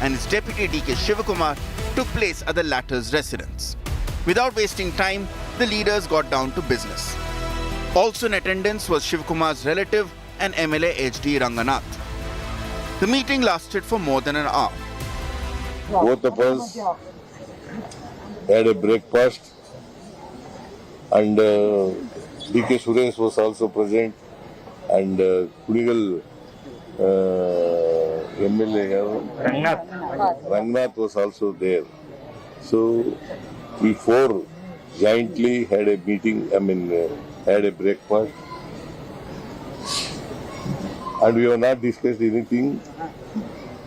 and his deputy DK Shivakumar took place at the latter's residence. Without wasting time, the leaders got down to business. Also in attendance was Shivakumar's relative and MLA HD Ranganath. The meeting lasted for more than an hour. Both of us had a breakfast, and DK Suresh was also present, and Kunigal MLA Rangnath was also there. So we four jointly had a meeting, had a breakfast, and we have not discussed anything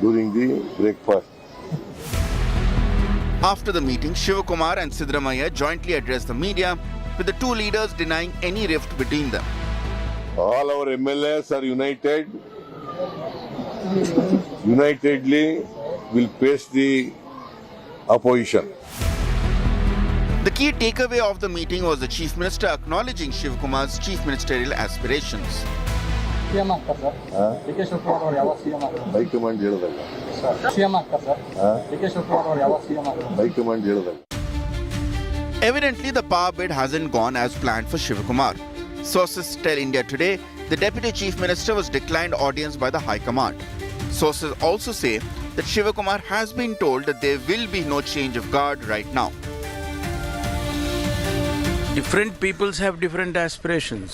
during the breakfast. After the meeting, Shivakumar and Siddaramaiah jointly addressed the media, with the two leaders denying any rift between them. All our MLAs are united. Unitedly will face the opposition. The key takeaway of the meeting was the Chief Minister acknowledging Shivakumar's chief ministerial aspirations. High-command ಹೇಳೋದಲ್ಲ. High-command ಹೇಳೋದಲ್ಲ. Evidently, the power bid hasn't gone as planned for Shivakumar. Sources tell India Today the Deputy Chief Minister was declined audience by the High Command. Sources also say that Shivakumar has been told that there will be no change of guard right now. Different peoples have different aspirations,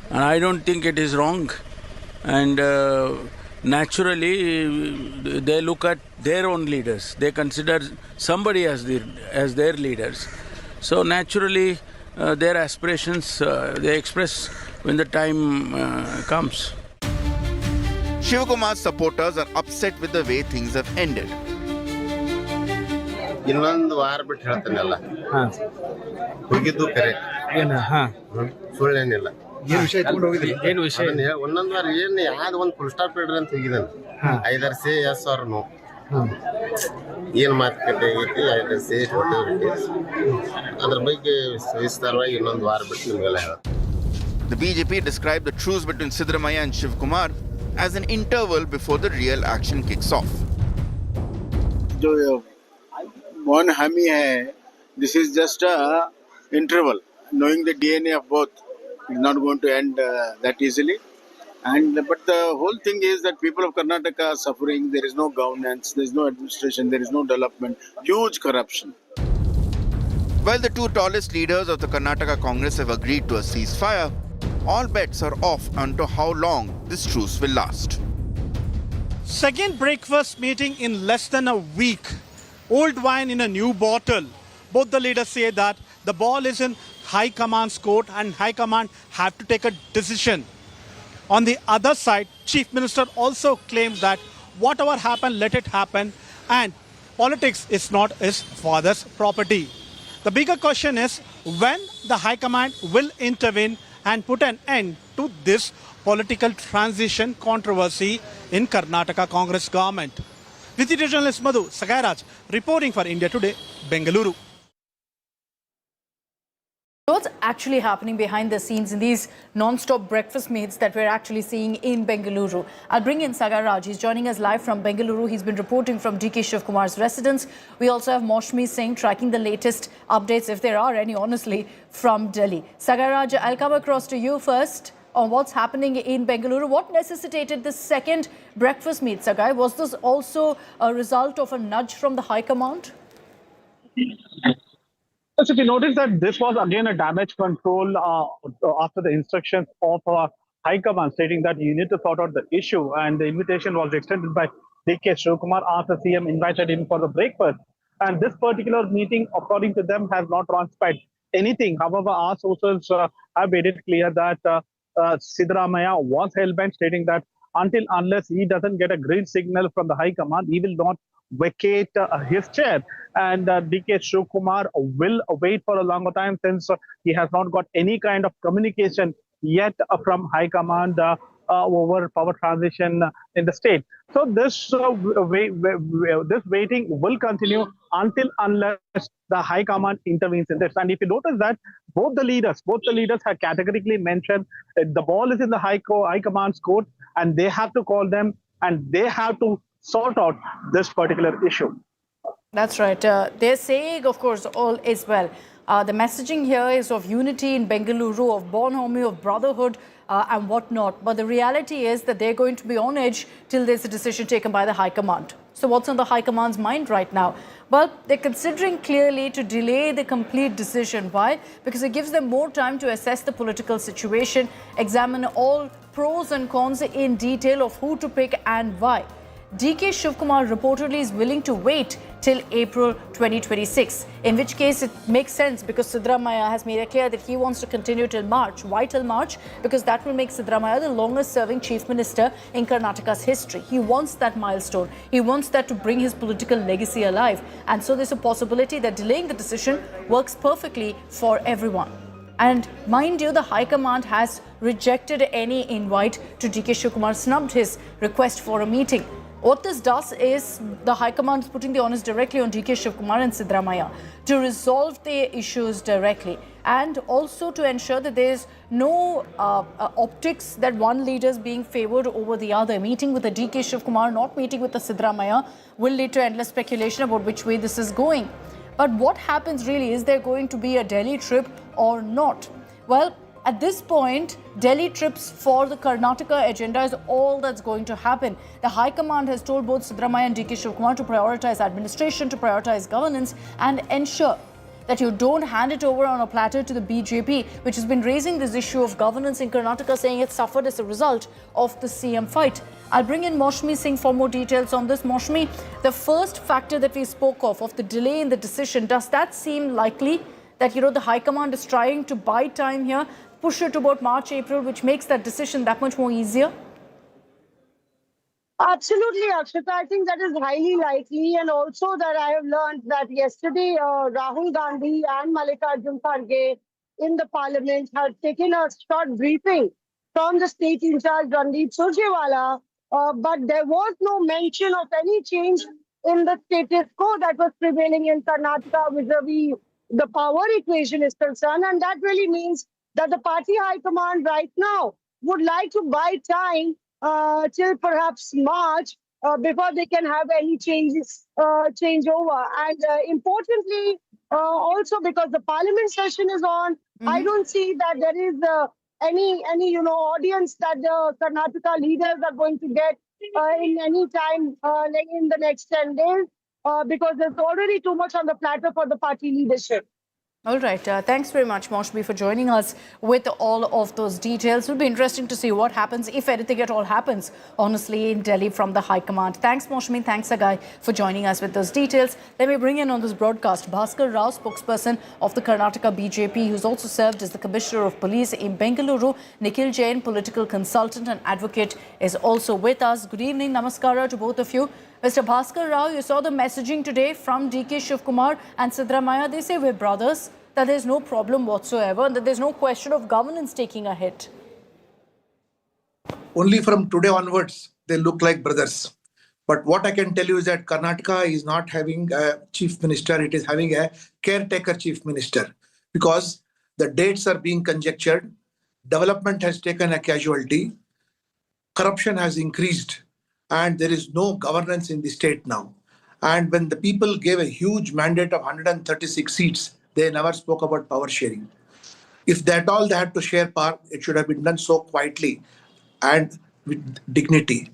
and I don't think it is wrong. And naturally, they look at their own leaders. They consider somebody as their leaders. So naturally, their aspirations they express when the time comes. Shivakumar's supporters are upset with the way things have ended. ಇನ್ನೊಂದು ವಾರ ಬಿಟ್ಟು ಹೇಳ್ತಾನಲ್ಲ ಹೋಗಿದ್ದು ಕರೆ ಸುಳ್ಳೇನಿಲ್ಲ ಒಂದೊಂದು ವಾರ ಏನ್ ಯಾವ್ದು ಒಂದು ಫುಲ್ ಸ್ಟಾಪ್ ಇಡ್ರಿ ಅಂತ ಹೋಗಿದ್ದಾನೆ ಐದಾರು ಸೇ ಎಸ್ ಅವ್ರ ನೋ ಏನ್ ಮಾತುಕತೆ ಐತಿ ಐದಾರು ಸೇ ಅದ್ರ ಬಗ್ಗೆ ಸವಿಸ್ತಾರವಾಗಿ ಇನ್ನೊಂದು ವಾರ ಬಿಟ್ಟು ನಿಮ್ಗೆಲ್ಲ ಹೇಳ. The BJP described the truce between Siddaramaiah and Shivakumar as an interval before the real action kicks off. जो मौन हामी है, this is just a interval. Knowing the DNA of both is not going to end that easily. But the whole thing is that people of Karnataka are suffering. There is no governance, there is no administration, there is no development. Huge corruption. While the two tallest leaders of the Karnataka Congress have agreed to a ceasefire, all bets are off onto how long this truce will last. Second breakfast meeting in less than a week. Old wine in a new bottle. Both the leaders say that the ball is in High Command's court and High Command have to take a decision. On the other side, Chief Minister also claims that whatever happened, let it happen, and politics is not his father's property. The bigger question is when the High Command will intervene and put an end to this political transition controversy in Karnataka Congress government. Visitor journalist Madhu Sagairaj reporting for India Today, Bengaluru. What's actually happening behind the scenes in these non-stop breakfast meets that we're actually seeing in Bengaluru? I'll bring in Sagaraj. He's joining us live from Bengaluru. He's been reporting from DK Shivakumar's residence. We also have Moshmi Singh tracking the latest updates, if there are any, honestly, from Delhi. Sagaraj, I'll come across to you first on what's happening in Bengaluru. What necessitated this second breakfast meet, Sagai? Was this also a result of a nudge from the High Command? So if you notice that this was again a damage control after the instructions of High Command stating that you need to sort out the issue, and the invitation was extended by DK Shivakumar after CM invited him for the breakfast. And this particular meeting, according to them, has not transpired anything. However, our sources have made it clear that Siddaramaiah was hell-bent, stating that unless he doesn't get a green signal from the High Command, he will not vacate his chair. And DK Shivakumar will wait for a longer time since he has not got any kind of communication yet from High Command over power transition in the state. So this waiting will continue unless the High Command intervenes in this. And if you notice that both the leaders have categorically mentioned the ball is in the High Command's court, and they have to call them and they have to sort out this particular issue. That's right. They're saying, of course, all is well. The messaging here is of unity in Bengaluru, of bonhomie, of brotherhood and whatnot. But the reality is that they're going to be on edge till there's a decision taken by the High Command. So what's on the High Command's mind right now? Well, they're considering clearly to delay the complete decision. Why? Because it gives them more time to assess the political situation, examine all pros and cons in detail of who to pick and why. DK Shivakumar reportedly is willing to wait till April 2026, in which case it makes sense because Siddaramaiah has made it clear that he wants to continue till March. Why till March? Because that will make Siddaramaiah the longest serving Chief Minister in Karnataka's history. He wants that milestone. He wants that to bring his political legacy alive. And so there's a possibility that delaying the decision works perfectly for everyone. And mind you, the High Command has rejected any invite to DK Shivakumar, snubbed his request for a meeting. What this does is the High Command is putting the onus directly on DK Shivakumar and Siddaramaiah to resolve the issues directly, and also to ensure that there is no optics that one leader is being favoured over the other. Meeting with the DK Shivakumar, not meeting with the Siddaramaiah, will lead to endless speculation about which way this is going. But what happens really? Is there going to be a Delhi trip or not? Well, at this point, Delhi trips for the Karnataka agenda is all that's going to happen. The High Command has told both Siddaramaiah and DK Shivakumar to prioritize administration, to prioritize governance and ensure that you don't hand it over on a platter to the BJP, which has been raising this issue of governance in Karnataka, saying it suffered as a result of the CM fight. I'll bring in Moshmi Singh for more details on this. Moshmi, the first factor that we spoke of the delay in the decision, does that seem likely that, the High Command is trying to buy time here, push it to about March, April, which makes that decision that much more easier? Absolutely, Akshita. I think that is highly likely. And also that I have learned that yesterday Rahul Gandhi and Mallikarjun Kharge in the parliament had taken a short briefing from the state in charge, Randeep Surjewala, but there was no mention of any change in the status quo that was prevailing in Karnataka vis-a-vis the power equation is concerned. And that really means that the party high command right now would like to buy time till perhaps March before they can have any changes, changeover. And importantly, also because the parliament session is on, I don't see that there is any audience that the Karnataka leaders are going to get in any time in the next 10 days because there's already too much on the platter for the party leadership. All right. Thanks very much, Moshmi, for joining us with all of those details. It will be interesting to see what happens, if anything at all happens, honestly, in Delhi from the High Command. Thanks, Moshmi. Thanks, Agai, for joining us with those details. Let me bring in on this broadcast Bhaskar Rao, spokesperson of the Karnataka BJP, who's also served as the Commissioner of Police in Bengaluru. Nikhil Jain, political consultant and advocate, is also with us. Good evening. Namaskara to both of you. Mr. Bhaskar Rao, you saw the messaging today from DK Shivakumar and Siddaramaiah. They say we're brothers, that there's no problem whatsoever, and that there's no question of governance taking a hit. Only from today onwards, they look like brothers. But what I can tell you is that Karnataka is not having a chief minister, it is having a caretaker chief minister. Because the dates are being conjectured, development has taken a casualty, corruption has increased, and there is no governance in the state now. And when the people gave a huge mandate of 136 seats, they never spoke about power sharing. If that all they had to share power, it should have been done so quietly and with dignity.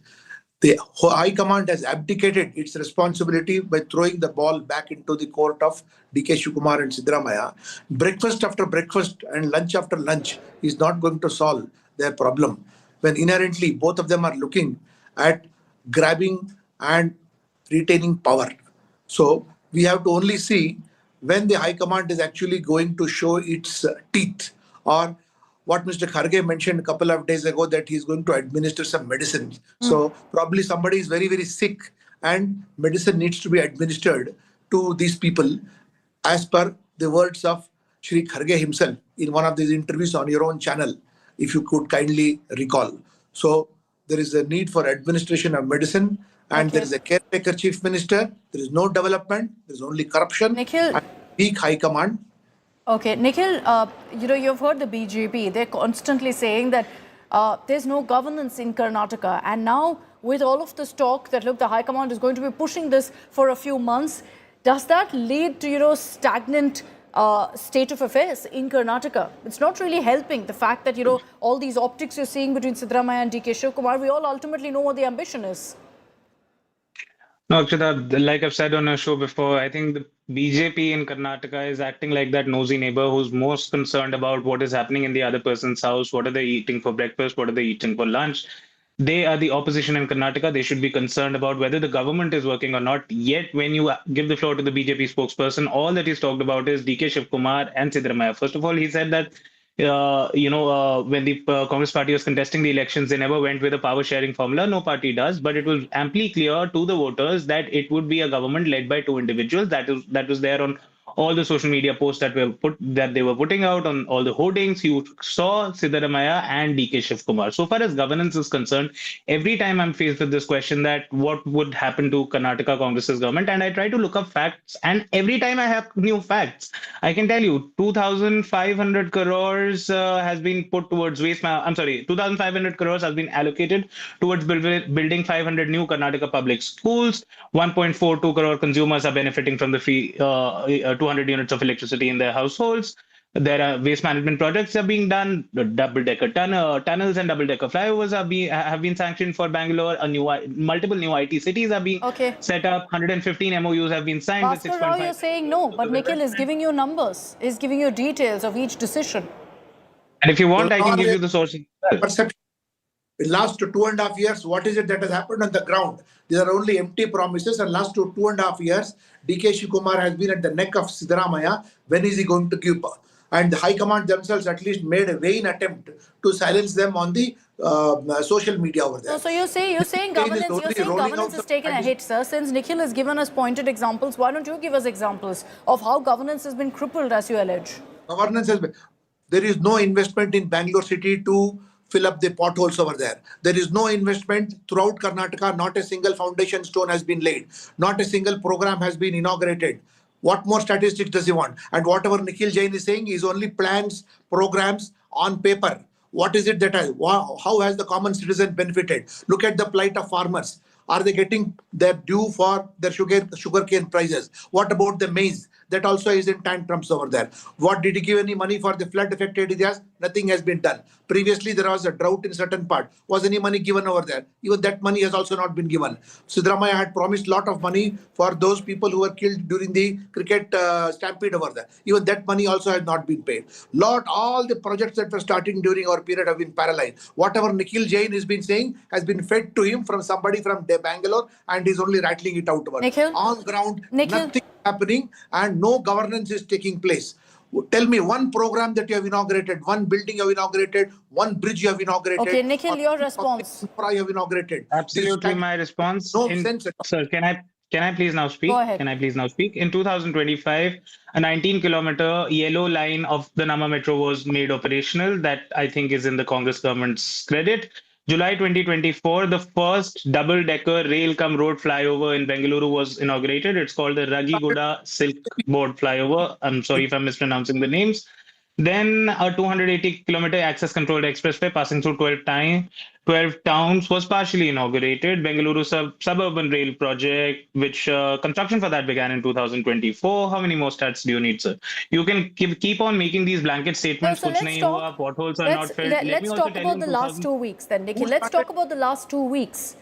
The High Command has abdicated its responsibility by throwing the ball back into the court of DK Shivakumar and Siddaramaiah. Breakfast after breakfast and lunch after lunch is not going to solve their problem, when inherently both of them are looking at grabbing and retaining power. So we have to only see when the High Command is actually going to show its teeth, or what Mr. Kharge mentioned a couple of days ago, that he's going to administer some medicine. So probably somebody is very, very sick and medicine needs to be administered to these people as per the words of Shri Kharge himself in one of these interviews on your own channel, if you could kindly recall. So there is a need for administration of medicine, and there is a caretaker chief minister. There is no development. There is only corruption. Nikhil, and weak High Command. Okay, Nikhil, you've heard the BJP. They're constantly saying that there's no governance in Karnataka. And now with all of this talk that, look, the High Command is going to be pushing this for a few months, does that lead to, stagnant state of affairs in Karnataka? It's not really helping. The fact that, all these optics you're seeing between Siddaramaiah and DK Shivakumar, we all ultimately know what the ambition is. No, Akshita, like I've said on a show before, I think the BJP in Karnataka is acting like that nosy neighbor who's most concerned about what is happening in the other person's house. What are they eating for breakfast? What are they eating for lunch? They are the opposition in Karnataka. They should be concerned about whether the government is working or not. Yet, when you give the floor to the BJP spokesperson, all that he's talked about is DK Shivakumar and Siddaramaiah. First of all, he said that when the Congress party was contesting the elections, they never went with a power sharing formula. No party does, but it was amply clear to the voters that it would be a government led by two individuals. That was there on all the social media posts that they were putting out, on all the hoardings. You saw Siddaramaiah and DK Shivakumar. So far as governance is concerned, every time I'm faced with this question that what would happen to Karnataka Congress's government, and I try to look up facts, and every time I have new facts. I can tell you 2,500 crores has been put towards waste. 2,500 crores has been allocated towards building 500 new Karnataka public schools. 1.42 crore consumers are benefiting from the free 200 units of electricity in their households. There are waste management projects are being done. Double-decker tunnels and double-decker flyovers have been sanctioned for Bangalore. Multiple new IT cities are being set up. 115 MOUs have been signed. Bhaskar with 6.5. Rao, you're saying no, but Nikhil is giving you numbers. Is giving you details of each decision. And if you want, I can give you the sources. Perception. In last 2.5 years, what is it that has happened on the ground? These are only empty promises. And last 2.5 years, DK Shivakumar has been at the neck of Siddaramaiah. When is he going to give? And the High Command themselves at least made a vain attempt to silence them on the social media over there. So you're saying governance has taken a hit, sir. Since Nikhil has given us pointed examples, why don't you give us examples of how governance has been crippled, as you allege? Governance has been. There is no investment in Bangalore city to fill up the potholes over there. There is no investment throughout Karnataka. Not a single foundation stone has been laid. Not a single program has been inaugurated. What more statistics does he want? And whatever Nikhil Jain is saying is only plans, programs on paper. What is it that how has the common citizen benefited? Look at the plight of farmers. Are they getting their due for their sugarcane prices? What about the maize? That also is in tantrums over there. What did he give any money for the flood affected areas? Nothing has been done. Previously, there was a drought in certain part. Was any money given over there? Even that money has also not been given. Siddaramaiah had promised a lot of money for those people who were killed during the cricket stampede over there. Even that money also has not been paid. All the projects that were starting during our period have been paralyzed. Whatever Nikhil Jain has been saying has been fed to him from somebody from Bangalore, and he's only rattling it out. Nikhil? On ground, nothing happening, and no governance is taking place. Tell me one program that you have inaugurated, one building you have inaugurated, one bridge you have inaugurated. Okay, Nikhil, your response. You have inaugurated. Absolutely, my response. No sense at all. Sir, can I please now speak? Go ahead. Can I please now speak? In 2025, a 19-kilometer yellow line of the Nama Metro was made operational. That I think is in the Congress government's credit. July 2024, the first double-decker rail-cum-road flyover in Bengaluru was inaugurated. It's called the Ragiguda Silk Board Flyover. I'm sorry if I'm mispronouncing the names. Then a 280-kilometer access-controlled expressway passing through 12 towns was partially inaugurated. Bengaluru suburban rail project, which construction for that began in 2024. How many more stats do you need, sir? You can keep on making these blanket statements. Let's potholes are not filled. Let's talk about the last 2 weeks then, Nikhil. Let's talk about the last 2 weeks.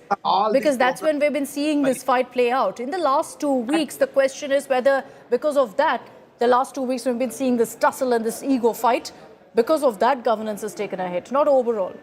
Because that's when we've been seeing this fight play out. In the last 2 weeks, the question is whether, because of that, the last 2 weeks we've been seeing this tussle and this ego fight. Because of that, governance has taken a hit, not overall.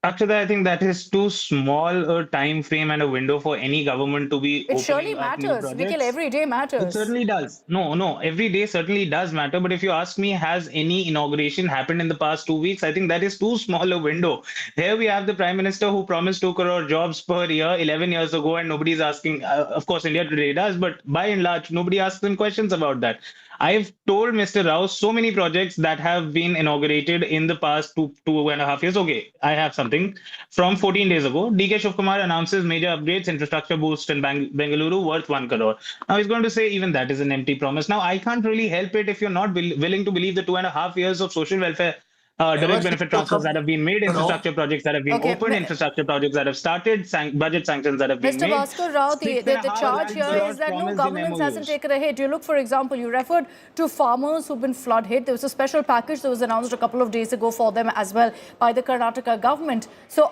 Actually, I think that is too small a time frame and a window for any government to be. It surely matters. Nikhil, every day matters. It certainly does. No, every day certainly does matter. But if you ask me, has any inauguration happened in the past 2 weeks? I think that is too small a window. Here we have the Prime Minister who promised 2 crore jobs per year 11 years ago, and nobody's asking. Of course, India Today does, but by and large, nobody asks them questions about that. I've told Mr. Rao so many projects that have been inaugurated in the past 2.5 years. Okay, I have something from 14 days ago. DK Shivakumar announces major upgrades, infrastructure boost in Bengaluru worth 1 crore. Now he's going to say even that is an empty promise. Now I can't really help it if you're not willing to believe the 2.5 years of social welfare direct benefit transfers that have been made, infrastructure projects that have been opened, infrastructure projects that have started, budget sanctions that have been Mr. made. Bhaskar Rao, the charge here is that no, governance hasn't taken a hit. You look, for example, you referred to farmers who've been flood hit. There was a special package that was announced a couple of days ago for them as well by the Karnataka government. So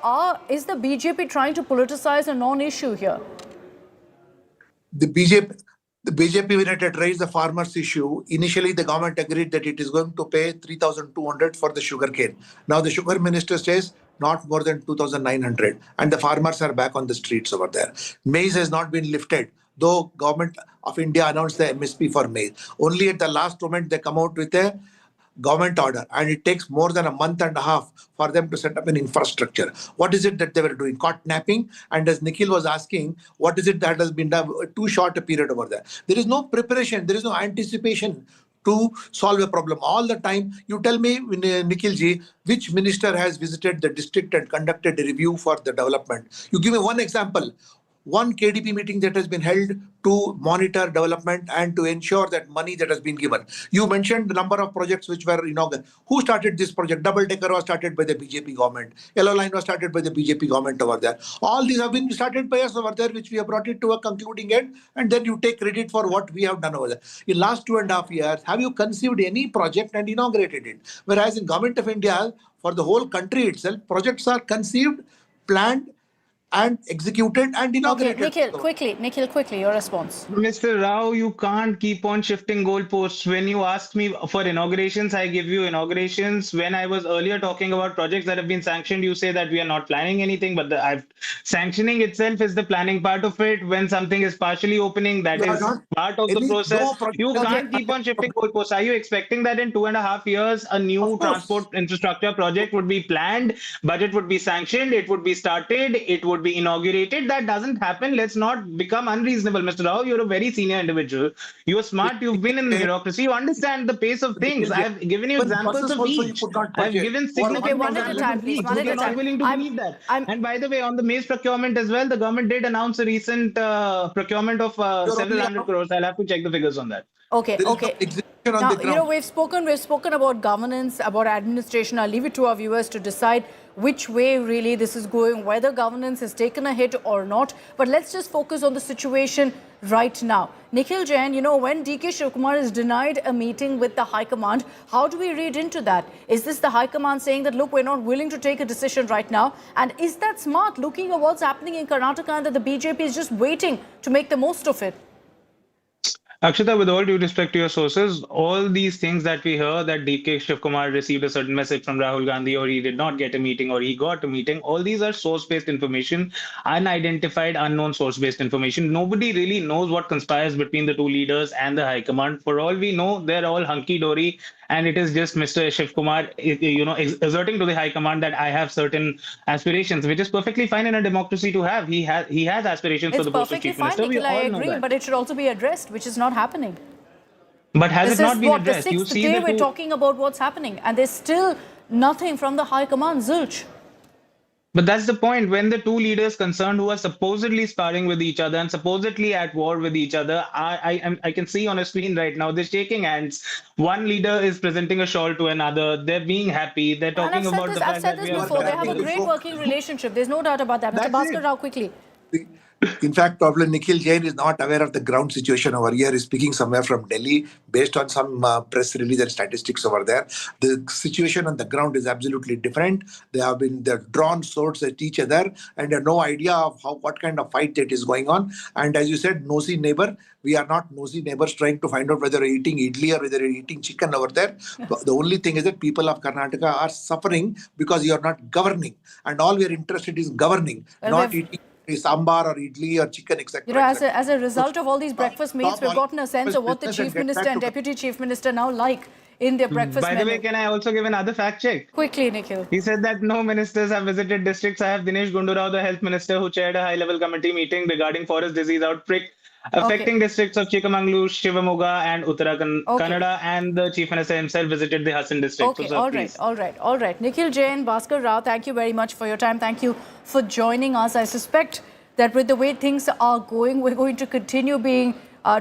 is the BJP trying to politicize a non-issue here? The BJP, when it had raised the farmers issue, initially the government agreed that it is going to pay 3,200 for the sugarcane. Now the sugar minister says not more than 2,900, and the farmers are back on the streets over there. Maize has not been lifted, though government of India announced the MSP for maize. Only at the last moment they come out with a government order, and it takes more than a month and a half for them to set up an infrastructure. What is it that they were doing? Caught napping? And as Nikhil was asking, what is it that has been done? Too short a period over there. There is no preparation. There is no anticipation to solve a problem. All the time, you tell me, Nikhil ji, which minister has visited the district and conducted a review for the development? You give me one example. One KDP meeting that has been held to monitor development and to ensure that money that has been given. You mentioned the number of projects which were inaugurated. Who started this project? Double Decker was started by the BJP government. Yellow Line was started by the BJP government over there. All these have been started by us over there, which we have brought it to a concluding end, and then you take credit for what we have done over there. In last 2.5 years, have you conceived any project and inaugurated it? Whereas in Government of India, for the whole country itself, projects are conceived, planned, and executed and inaugurated. Okay, Nikhil, quickly, your response. Mr. Rao, you can't keep on shifting goalposts. When you asked me for inaugurations, I give you inaugurations. When I was earlier talking about projects that have been sanctioned, you say that we are not planning anything, but sanctioning itself is the planning part of it. When something is partially opening, that is part of the process. You can't keep on shifting goalposts. Are you expecting that in 2.5 years, a new transport infrastructure project would be planned, budget would be sanctioned, it would be started, it would be inaugurated? That doesn't happen. Let's not become unreasonable, Mr. Rao. You're a very senior individual. You're smart. You've been in the bureaucracy. You understand the pace of things. I've given you examples of each. I've given significant examples of each. You're not willing to believe that. And by the way, on the maize procurement as well, the government did announce a recent procurement of several hundred crores. I'll have to check the figures on that. Okay. Now, we've spoken about governance, about administration. I'll leave it to our viewers to decide which way really this is going, whether governance has taken a hit or not. But let's just focus on the situation right now. Nikhil Jain, when DK Shivakumar is denied a meeting with the High Command, how do we read into that? Is this the High Command saying that, look, we're not willing to take a decision right now? And is that smart, looking at what's happening in Karnataka, and that the BJP is just waiting to make the most of it? Akshita, with all due respect to your sources, all these things that we hear, that DK Shivakumar received a certain message from Rahul Gandhi, or he did not get a meeting, or he got a meeting, all these are source-based information, unidentified, unknown source-based information. Nobody really knows what conspires between the two leaders and the High Command. For all we know, they're all hunky-dory, and it is just Mr. Shivakumar, asserting to the High Command that I have certain aspirations, which is perfectly fine in a democracy to have. He has aspirations for the post of Chief Minister. It's perfectly fine, Nikhil, I agree, but it should also be addressed, which is not happening. But has it not been addressed? This is the 6th day we're talking about what's happening, and there's still nothing from the High Command, zilch. But that's the point. When the two leaders concerned who are supposedly sparring with each other and supposedly at war with each other, I can see on a screen right now, they're shaking hands. One leader is presenting a shawl to another. They're being happy. They're talking about the fact that I've said this before. They have a great working relationship. There's no doubt about that. Mr. Bhaskar Rao, quickly. In fact, probably Nikhil Jain is not aware of the ground situation over here. He's speaking somewhere from Delhi based on some press release and statistics over there. The situation on the ground is absolutely different. They're drawn swords at each other, and they have no idea of what kind of fight that is going on. And as you said, nosy neighbor. We are not nosy neighbors trying to find out whether you're eating idli or whether you're eating chicken over there. The only thing is that people of Karnataka are suffering because you are not governing. And all we are interested is governing, not eating sambar or idli or chicken, etc. As a result of all these breakfast meets, we've gotten a sense of what the Chief Minister and Deputy Chief Minister now like in their breakfast menu. By the way, can I also give another fact check? Quickly, Nikhil. He said that no ministers have visited districts. I have Dinesh Gundurao, the health minister, who chaired a high-level committee meeting regarding forest disease outbreak affecting districts of Chikmagalur, Shivamoga and Uttarakhand, Kannada, and the Chief Minister himself visited the Hassan district. Okay, all right. Nikhil Jain, Bhaskar Rao, thank you very much for your time. Thank you for joining us. I suspect that with the way things are going, we're going to continue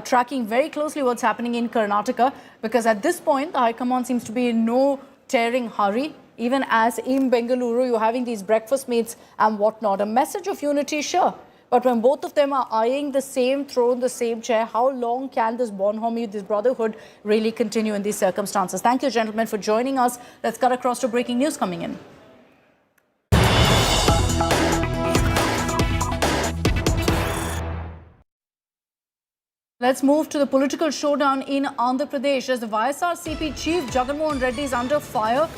tracking very closely what's happening in Karnataka, because at this point, the High Command seems to be in no tearing hurry. even as in Bengaluru you're having these breakfast meets and whatnot. A message of unity, sure. But when both of them are eyeing the same throne, the same chair, how long can this bonhomie, this brotherhood really continue in these circumstances? Thank you, gentlemen, for joining us. Let's cut across to breaking news coming in. Let's move to the political showdown in Andhra Pradesh as the YSRCP chief Jagannath Reddy is under fire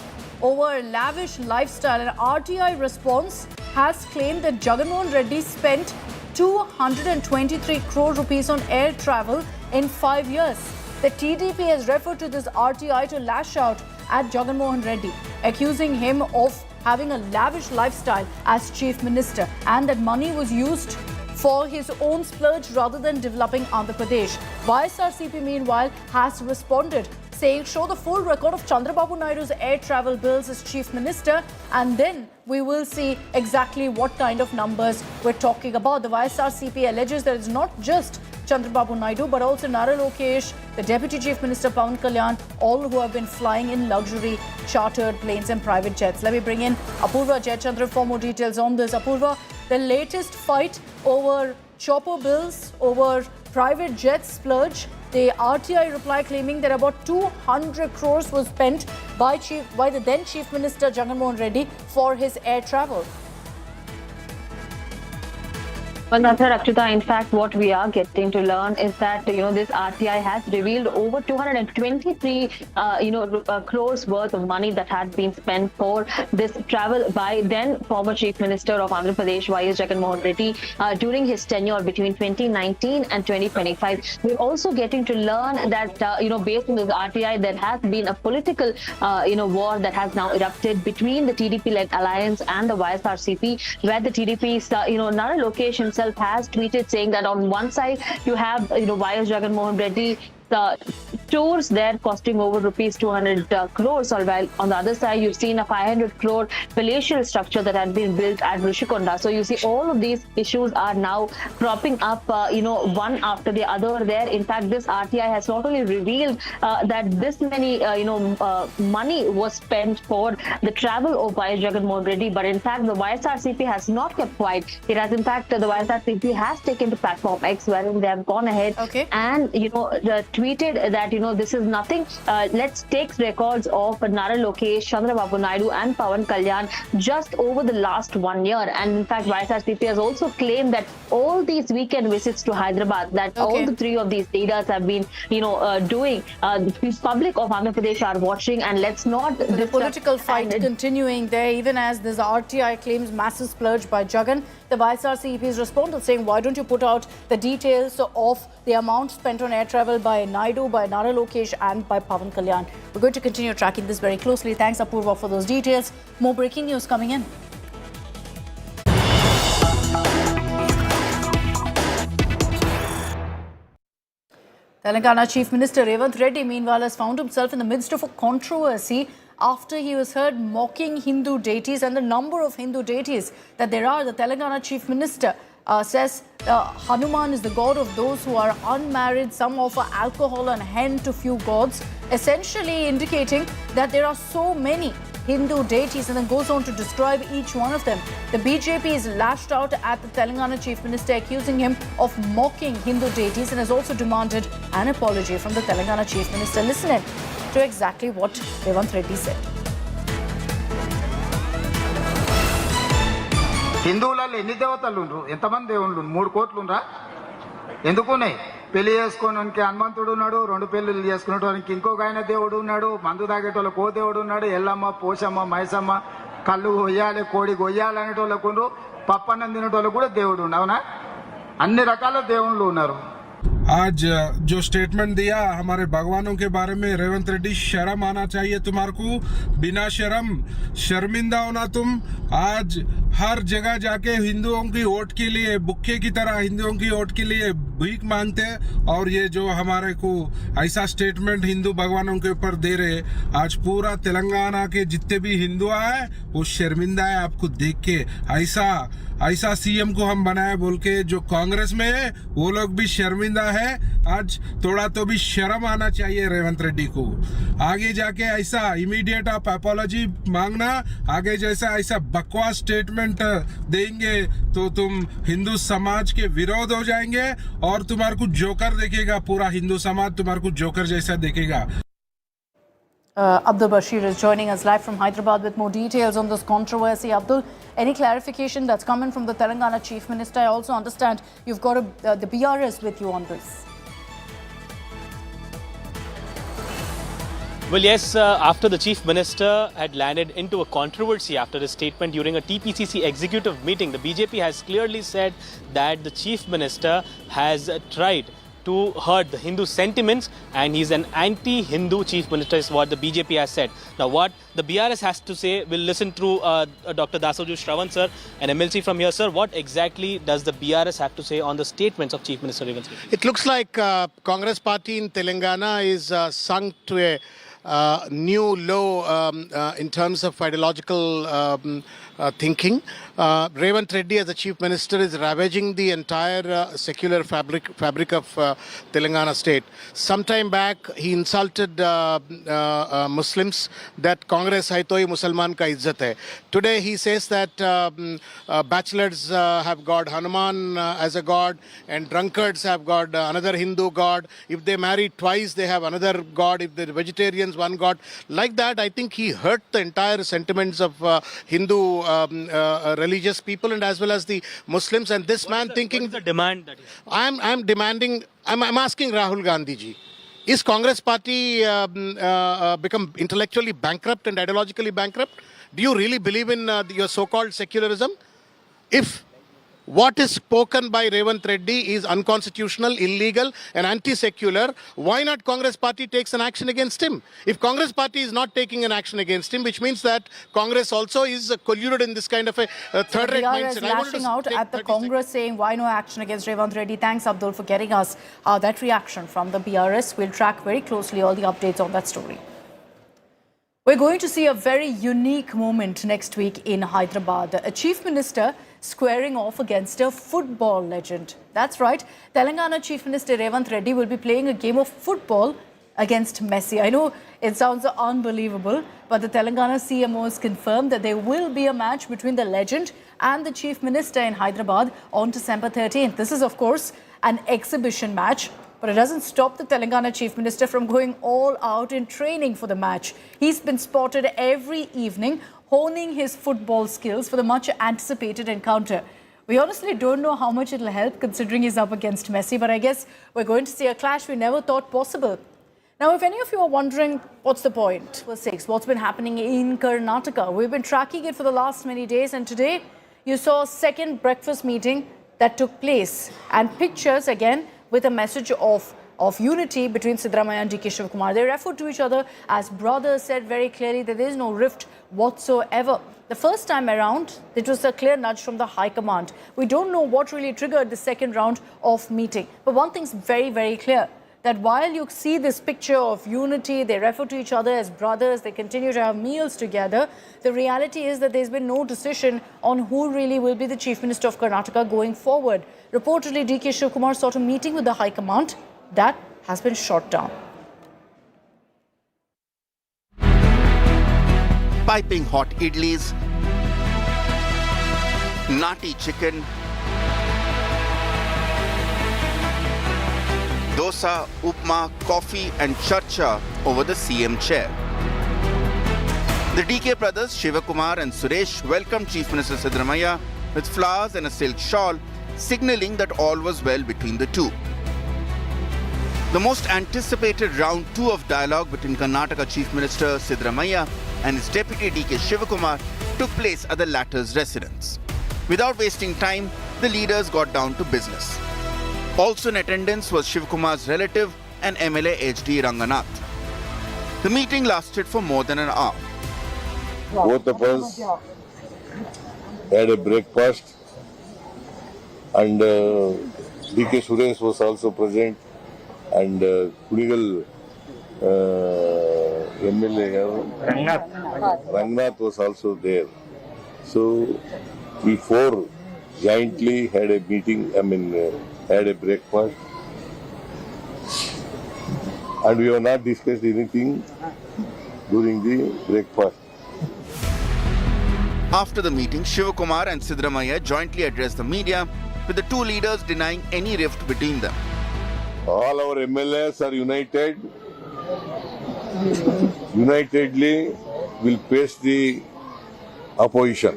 over a lavish lifestyle. An RTI response has claimed that Jagannath Reddy spent 223 crore rupees on air travel in 5 years. The TDP has referred to this RTI to lash out at Jagannath Reddy, accusing him of having a lavish lifestyle as chief minister and that money was used for his own splurge rather than developing Andhra Pradesh. YSRCP meanwhile has responded, saying show the full record of Chandrababu Naidu's air travel bills as chief minister and then we will see exactly what kind of numbers we're talking about. The YSRCP alleges that it's not just Chandrababu Naidu but also Nara Lokesh, the Deputy Chief Minister Pawan Kalyan, all who have been flying in luxury chartered planes and private jets. Let me bring in Apurva Jayachandra for more details on this. Apurva, the latest fight over chopper bills, over private jet splurge, the RTI reply claiming that about 200 crores was spent by the then Chief Minister Jagannath Reddy for his air travel. Well, Akshita, in fact, what we are getting to learn is that, this RTI has revealed over 223, crores worth of money that had been spent for this travel by then former Chief Minister of Andhra Pradesh, YS Jagannath Reddy, during his tenure between 2019 and 2025. We're also getting to learn that, based on this RTI, there has been a political, war that has now erupted between the TDP-led alliance and the YSRCP, where the TDP's, Nara Lokesh himself has tweeted saying that on one side you have YS Jagannath Reddy tours there costing over rupees 200 crores, or while on the other side you've seen a 500 crore palatial structure that had been built at Rishikonda. So you see all of these issues are now cropping up one after the other there. In fact, this RTI has not only revealed that this many money was spent for the travel of YS Jagannath Reddy, but in fact the YSRCP has not kept quiet. It has in fact the YSRCP has taken to platform X, wherein they have gone ahead and tweeted that this is nothing. Let's take records of Nara Lokesh, Chandrababu Naidu and Pawan Kalyan just over the last 1 year. And in fact, YSRCP has also claimed that all these weekend visits to Hyderabad, that all the three of these leaders have been, doing. The public of Andhra Pradesh are watching, and let's not... The political fight continuing there, even as this RTI claims massive splurge by Jagan. The YSRCP has responded saying, why don't you put out the details of the amount spent on air travel by Naidu, by Nara Lokesh and by Pawan Kalyan. We're going to continue tracking this very closely. Thanks, Apurva, for those details. More breaking news coming in. Telangana Chief Minister Revanth Reddy, meanwhile, has found himself in the midst of a controversy after he was heard mocking Hindu deities and the number of Hindu deities that there are. The Telangana Chief Minister says Hanuman is the god of those who are unmarried. Some offer alcohol and hen to few gods, essentially indicating that there are so many Hindu deities, and then goes on to describe each one of them. The BJP is lashed out at the Telangana Chief Minister, accusing him of mocking Hindu deities, and has also demanded an apology from the Telangana Chief Minister. Listen in to exactly what Revanth Reddy said. హిందువులలో ఎన్ని దేవతలు ఉండ్రు, ఎంతమంది దేవుళ్ళు? 3 కోట్లు ఉండ్రా? ఎందుకున్నాయి? పెళ్లి చేసుకోవడానికి హనుమంతుడు ఉన్నాడు, 2 పెళ్లిళ్ళు చేసుకునేటోనికి ఇంకొక ఆయన దేవుడు ఉన్నాడు, మందు తాగేటోళ్ళకు ఓ దేవుడు ఉన్నాడు, ఎల్లమ్మ, పోషమ్మ, మైసమ్మ, కళ్ళు కొయ్యాలి, కోడి కొయ్యాలి అనేటోళ్ళకు ఉండ్రు, పప్పన్నం తినేటోళ్ళకు కూడా దేవుడు ఉండు. అవునా? అన్ని రకాల దేవుళ్ళు ఉన్నారు. आज जो स्टेटमेंट दिया हमारे भगवानों के बारे में, रेवंत रेड्डी, शर्म आना चाहिए तुम्हारे को, बिना शर्म, शर्मिंदा होना तुम। आज हर जगह जाके हिंदुओं की वोट के लिए बुक्के की तरह हिंदुओं की वोट के लिए भीख मांगते हैं, और ये जो हमारे को ऐसा स्टेटमेंट हिंदू भगवानों के ऊपर दे रहे, आज पूरा तेलंगाना के जितने भी हिंदू है वो शर्मिंदा है आपको देख के। ऐसा सीएम को हम बनाए बोल के जो कांग्रेस में है वो लोग भी शर्मिंदा है। आज थोड़ा तो भी शर्म आना चाहिए रेवंत रेड्डी को। आगे जाके ऐसा इमीडिएट आप अपॉलॉजी मांगना, आगे जैसा ऐसा बकवास स्टेटमेंट देंगे तो तुम हिंदू समाज के विरोध हो जाएंगे और तुम्हारे को जोकर देखेगा, पूरा हिंदू समाज तुम्हारे को जोकर जैसा देखेगा। Abdul Bashir is joining us live from Hyderabad with more details on this controversy. Abdul, any clarification that's coming from the Telangana Chief Minister? I also understand you've got the BRS with you on this. Well, yes, after the Chief Minister had landed into a controversy after his statement during a TPCC executive meeting, the BJP has clearly said that the Chief Minister has tried to hurt the Hindu sentiments and he's an anti-Hindu Chief Minister is what the BJP has said. Now what the BRS has to say, we'll listen through Dr. Dasoju Shravan sir, an MLC from here. Sir, what exactly does the BRS have to say on the statements of Chief Minister Revanth Reddy? It looks like Congress party in Telangana is sunk to a new low in terms of ideological thinking. Revanth Reddy as the Chief Minister is ravaging the entire secular fabric of Telangana state. Sometime back he insulted Muslims that Congress hai tohi Musalman ka izzat hai. Today he says that bachelors have got Hanuman as a god and drunkards have got another Hindu god. If they marry twice they have another god. If they're vegetarians, one god. Like that, I think he hurt the entire sentiments of Hindu religious people and as well as the Muslims. And this man thinking... What is the demand that I'm demanding... I'm asking Rahul Gandhi ji. Is Congress party become intellectually bankrupt and ideologically bankrupt? Do you really believe in your so-called secularism? If what is spoken by Revanth Reddy is unconstitutional, illegal and anti-secular, why not Congress party takes an action against him? If Congress party is not taking an action against him, which means that Congress also is colluded in this kind of a third-rate mindset. Lashing out at the Congress saying why no action against Revanth Reddy. Thanks Abdul for getting us that reaction from the BRS. We'll track very closely all the updates on that story. We're going to see a very unique moment next week in Hyderabad. A Chief Minister squaring off against a football legend. That's right, Telangana Chief Minister Revanth Reddy will be playing a game of football against Messi. I know it sounds unbelievable, but the Telangana CM has confirmed that there will be a match between the legend and the Chief Minister in Hyderabad on December 13th. This is, of course, an exhibition match. But it doesn't stop the Telangana Chief Minister from going all out in training for the match. He's been spotted every evening honing his football skills for the much anticipated encounter. We honestly don't know how much it'll help considering he's up against Messi, but I guess we're going to see a clash we never thought possible. Now, if any of you are wondering, what's the point? Well, what's been happening in Karnataka? We've been tracking it for the last many days, and today you saw a second breakfast meeting that took place. And pictures, again, with a message of unity between Siddaramaiah and Shivakumar. They referred to each other as brothers, said very clearly that there is no rift whatsoever. The first time around, it was a clear nudge from the High Command. We don't know what really triggered the second round of meeting. But one thing's very, very clear, that while you see this picture of unity, they refer to each other as brothers, they continue to have meals together, the reality is that there's been no decision on who really will be the Chief Minister of Karnataka going forward. Reportedly, Shivakumar sought a meeting with the High Command. That has been shot down. Piping hot idlis, nati chicken, dosa, upma, coffee and charcha over the CM chair. The DK brothers Shivakumar and Suresh welcomed Chief Minister Siddaramaiah with flowers and a silk shawl, signalling that all was well between the two. The most anticipated round 2 of dialogue between Karnataka Chief Minister Siddaramaiah and his deputy DK Shivakumar took place at the latter's residence. Without wasting time, the leaders got down to business. Also in attendance was Shivakumar's relative and MLA HD Ranganath. The meeting lasted for more than an hour. Both of us had a breakfast and DK Suresh was also present and Kunigal MLA Ranganath was also there. So we four jointly had a meeting, had a breakfast. and we have not discussed anything during the breakfast. After the meeting, Shivakumar and Siddaramaiah jointly addressed the media, with the two leaders denying any rift between them. All our MLAs are united. Unitedly will face the opposition.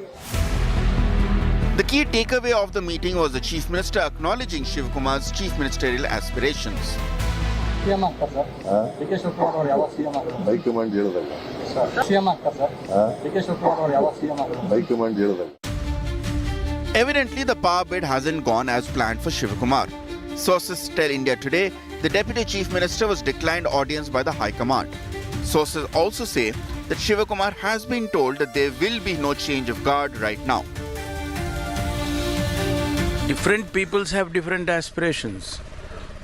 The key takeaway of the meeting was the Chief Minister acknowledging Shivakumar's chief ministerial aspirations. High command ಹೇಳೋದಲ್ಲ. High command ಹೇಳೋದಲ್ಲ. Evidently, the power bid hasn't gone as planned for Shivakumar. Sources tell India Today the Deputy Chief Minister was declined audience by the High Command. Sources also say that Shivakumar has been told that there will be no change of guard right now. Different peoples have different aspirations,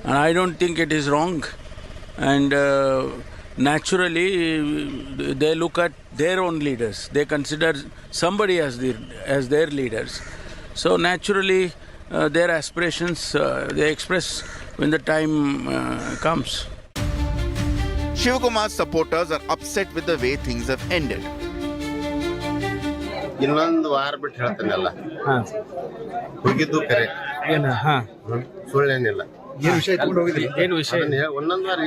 and I don't think it is wrong. And naturally, they look at their own leaders. They consider somebody as their leaders. So naturally, their aspirations they express when the time comes. Shivakumar's supporters are upset with the way things have ended. ಇನ್ನೊಂದು ವಾರ ಬಿಟ್ಟು ಹೇಳ್ತಾನಲ್ಲ ಹೋಗಿದ್ದು ಕರೆ ಸುಳ್ಳೇನಿಲ್ಲ. ಒಂದೊಂದು ವಾರ